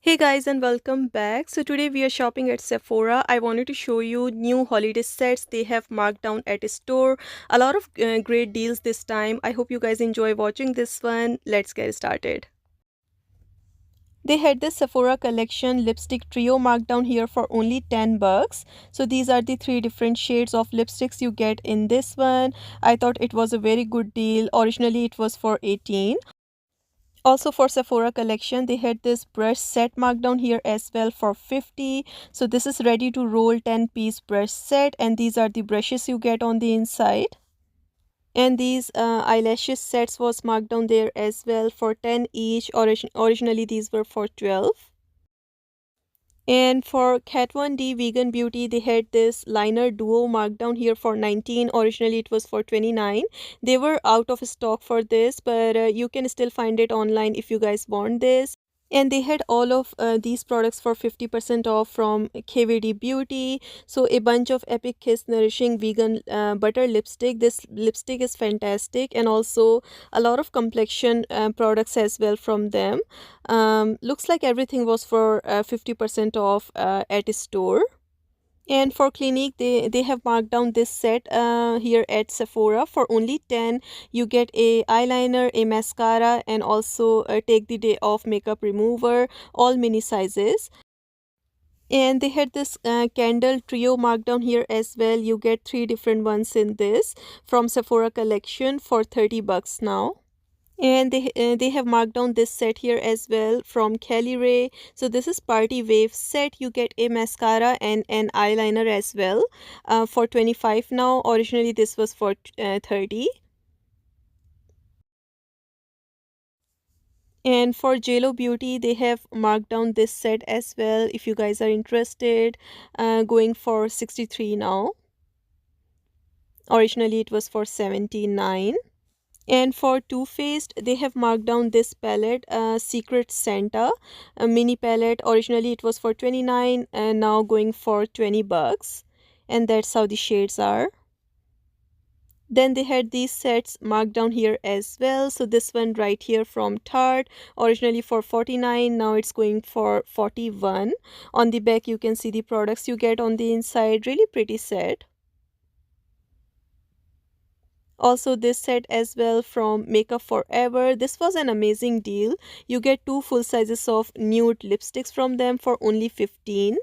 Hey guys and welcome back. So today we are shopping at Sephora. I wanted to show you new holiday sets they have marked down at a store. A lot of great deals this time. I hope you guys enjoy watching this one. Let's get started. They had this Sephora collection lipstick trio marked down here for only 10 bucks. So these are the three different shades of lipsticks you get in this one. I thought it was a very good deal. Originally it was for 18. Also for Sephora collection, they had this brush set marked down here as well for 50. So this is ready to roll 10-piece brush set, and these are the brushes you get on the inside. And these eyelashes sets was marked down there as well for 10 each. Originally these were for 12. And for Kat Von D Vegan Beauty, they had this liner duo marked down here for 19. Originally, it was for 29. They were out of stock for this, but you can still find it online if you guys want this. And they had all of these products for 50% off from KVD Beauty. So a bunch of Epic Kiss Nourishing Vegan Butter Lipstick. This lipstick is fantastic, and also a lot of complexion products as well from them. Looks like everything was for 50% off at a store. And for Clinique, they have marked down this set here at Sephora for only 10. You get a eyeliner, a mascara, and also a take the day off makeup remover, all mini sizes. And they had this candle trio marked down here as well. You get three different ones in this from Sephora collection for 30 bucks now. And they have marked down this set here as well from Kelly Ray. So this is party wave set. You get a mascara and an eyeliner as well for 25 now. Originally this was for 30. And for JLo Beauty, they have marked down this set as well if you guys are interested, going for 63 now. Originally it was for 79. And for Too Faced, they have marked down this palette, Secret Santa, a mini palette. Originally it was for 29 and now going for 20 bucks. And that's how the shades are. Then they had these sets marked down here as well. So this one right here from Tarte, originally for 49, now it's going for 41. On the back you can see the products you get on the inside. Really pretty set. Also this set as well from Makeup Forever. This was an amazing deal. You get two full sizes of nude lipsticks from them for only 15.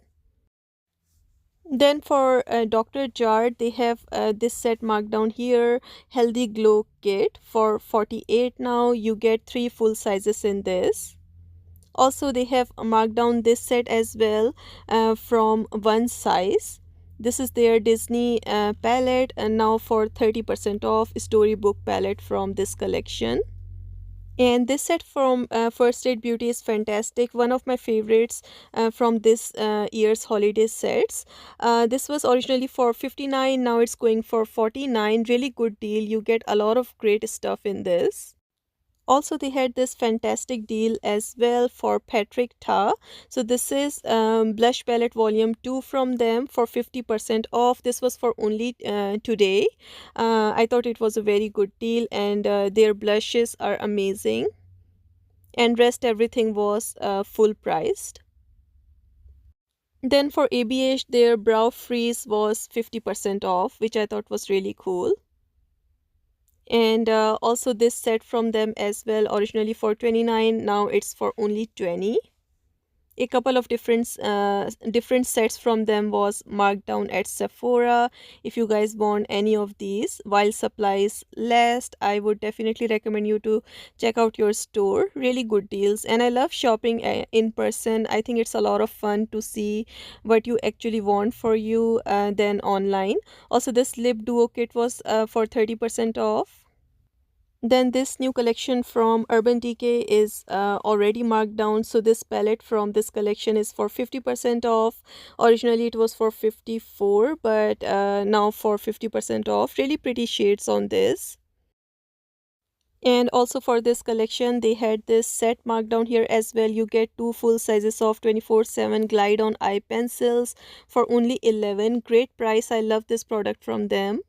Then for Dr. Jart, they have this set marked down here, Healthy Glow Kit for 48 now. You get three full sizes in this. Also they have marked down this set as well from One Size. This is their Disney palette, and now for 30% off storybook palette from this collection. And this set from First Aid Beauty is fantastic. One of my favorites from this year's holiday sets. This was originally for 59. Now it's going for 49. Really good deal. You get a lot of great stuff in this. Also they had this fantastic deal as well for Patrick Ta. So this is blush palette volume 2 from them for 50% off. This was for only today. I thought it was a very good deal, and their blushes are amazing, and rest everything was full priced. Then for ABH, their brow freeze was 50% off, which I thought was really cool. And also this set from them as well, originally for 29, now it's for only 20. A couple of different sets from them was marked down at Sephora. If you guys want any of these while supplies last, I would definitely recommend you to check out your store. Really good deals, and I love shopping in person. I think it's a lot of fun to see what you actually want for you than online. Also this lip duo kit was for 30% off. Then this new collection from Urban Decay is already marked down. So this palette from this collection is for 50% off. Originally it was for 54, but now for 50% off. Really pretty shades on this. And also for this collection, they had this set marked down here as well. You get two full sizes of 24/7 Glide On Eye Pencils for only 11. Great price. I love this product from them.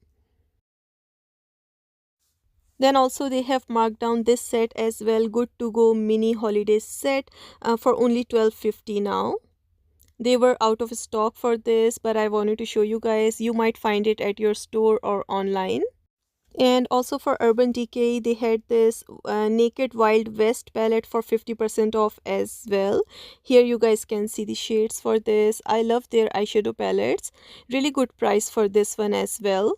Then also they have marked down this set as well, good to go mini holiday set, for only 12.50 now. They were out of stock for this, but I wanted to show you guys. You might find it at your store or online. And also for Urban Decay, they had this Naked Wild West palette for 50% off as well. Here you guys can see the shades for this. I love their eyeshadow palettes. Really good price for this one as well.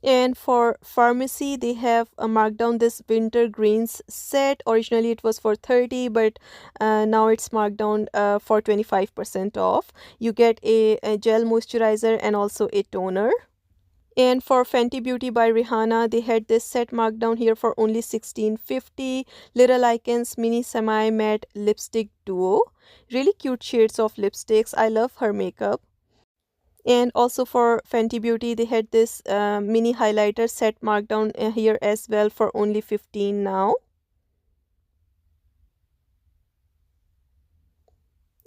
And for Pharmacy, they have marked down this Winter Greens set. Originally it was for 30, but now it's marked down for 25% off. You get a gel moisturizer and also a toner. And for Fenty Beauty by Rihanna, they had this set marked down here for only 16.50. Little Icons Mini Semi Matte Lipstick Duo. Really cute shades of lipsticks. I love her makeup. And also for Fenty Beauty, they had this mini highlighter set marked down here as well for only 15 now.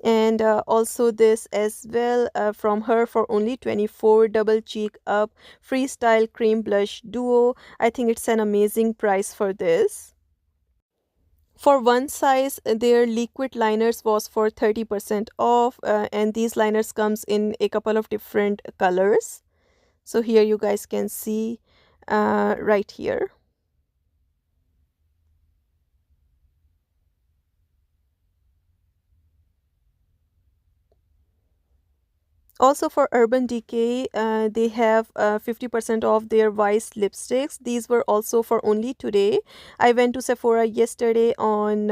And also this as well from her for only 24, Double Cheek Up Freestyle Cream Blush Duo. I think it's an amazing price for this. For one size, their liquid liners was for 30% off, and these liners comes in a couple of different colors. So here you guys can see right here. Also for Urban Decay, they have 50% off their Vice lipsticks. These were also for only today. I went to Sephora yesterday on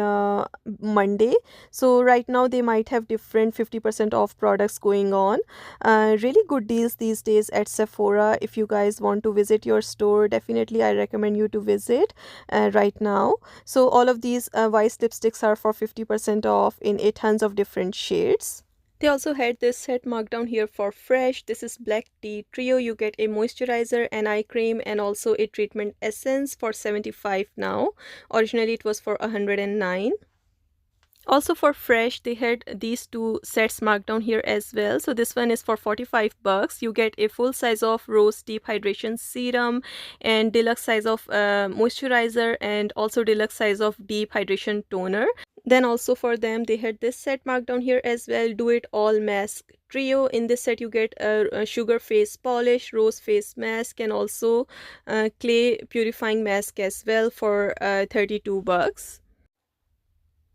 Monday. So right now they might have different 50% off products going on. Really good deals these days at Sephora. If you guys want to visit your store, definitely I recommend you to visit right now. So all of these Vice lipsticks are for 50% off in a tons of different shades. They also had this set marked down here for Fresh. This is Black Tea Trio. You get a moisturizer, an eye cream, and also a treatment essence for 75 now. Originally it was for 109. Also for Fresh, they had these two sets marked down here as well. So this one is for 45 bucks. You get a full size of Rose Deep Hydration Serum and deluxe size of moisturizer and also deluxe size of Deep Hydration Toner. Then also for them, they had this set marked down here as well. Do It All Mask Trio. In this set, you get a sugar face polish, rose face mask, and also clay purifying mask as well for 32 bucks.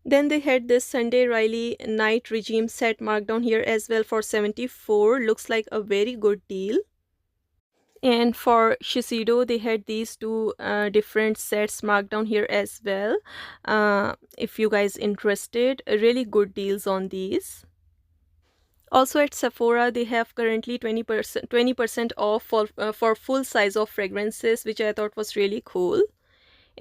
Then they had this Sunday Riley Night Regime set marked down here as well for 74. Looks like a very good deal. And for Shiseido, they had these two different sets marked down here as well. If you guys interested, really good deals on these. Also at Sephora, they have currently 20% off for full size of fragrances, which I thought was really cool.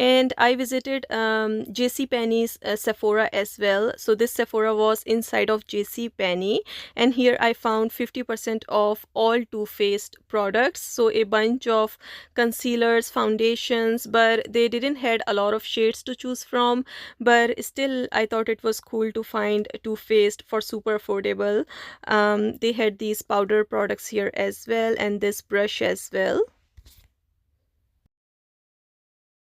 And I visited JCPenney's Sephora as well. So this Sephora was inside of JCPenney, and here I found 50% off all Too Faced products. So a bunch of concealers, foundations, but they didn't had a lot of shades to choose from. But still, I thought it was cool to find Too Faced for super affordable. They had these powder products here as well, and this brush as well.